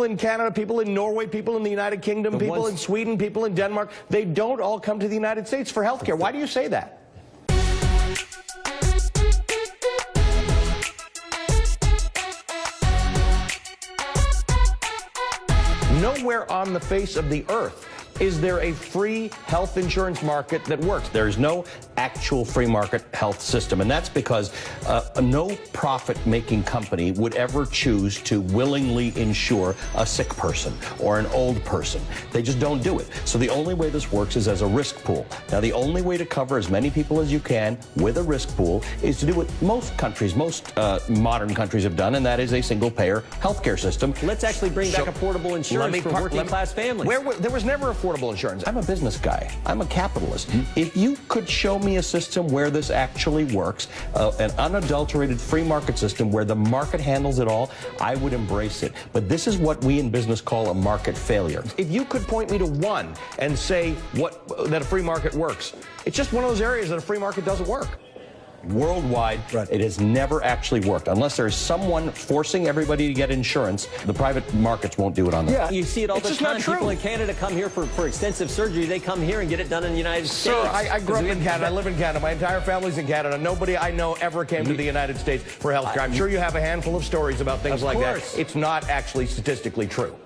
In Canada, people in Norway, people in the United Kingdom, people in Sweden, people in Denmark, they don't all come to the United States for health care. Why do you say that? Nowhere on the face of the earth is there a free health insurance market that works. There is no actual free market health system, and that's because no profit-making company would ever choose to willingly insure a sick person or an old person. They just don't do it. So the only way this works is as a risk pool. Now, the only way to cover as many people as you can with a risk pool is to do what most countries, most modern countries have done, and that is a single-payer healthcare system. Let's actually bring back affordable insurance for working-class families. There was never affordable insurance. I'm a business guy. I'm a capitalist. If you could show me a system where this actually works, an unadulterated free market system where the market handles it all, I would embrace it. But this is what we in business call a market failure. If you could point me to one and say that a free market works, it's just one of those areas that a free market doesn't work. Worldwide, it has never actually worked. Unless there's someone forcing everybody to get insurance, the private markets won't do it on them. Yeah, you see it all the time. People in Canada come here for extensive surgery. They come here and get it done in the United States. Sir, I grew up in Canada. I live in Canada. My entire family's in Canada. Nobody I know ever came to the United States for health care. I'm sure you have a handful of stories about things like that. It's not actually statistically true.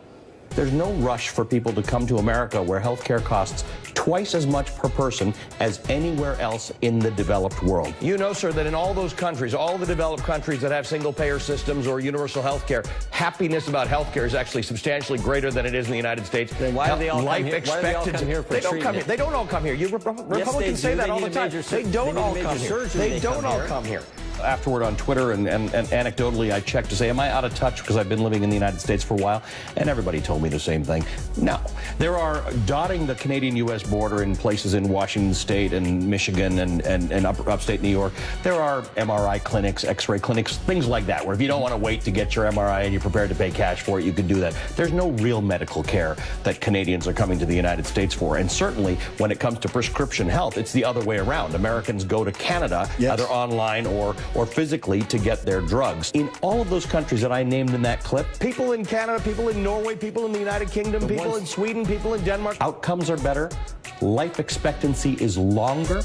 There's no rush for people to come to America where health care costs twice as much per person as anywhere else in the developed world. You know, sir, that in all those countries, all the developed countries that have single-payer systems or universal health care, happiness about health care is actually substantially greater than it is in the United States. Then why do they all come here? Why do they all come here for treatment? They don't all come here. Republicans say that all the time. They don't all come here. They don't all come here. Afterward on Twitter and anecdotally I checked to say, am I out of touch because I've been living in the United States for a while? And everybody told me the same thing. No. There are dotting the Canadian-U.S. border in places in Washington State and Michigan and upstate New York. There are MRI clinics, X-ray clinics, things like that, where if you don't want to wait to get your MRI and you're prepared to pay cash for it, you can do that. There's no real medical care that Canadians are coming to the United States for. And certainly when it comes to prescription health, it's the other way around. Americans go to Canada, either online or physically, to get their drugs. In all of those countries that I named in that clip, people in Canada, people in Norway, people in the United Kingdom, people in Sweden, people in Denmark, outcomes are better, life expectancy is longer.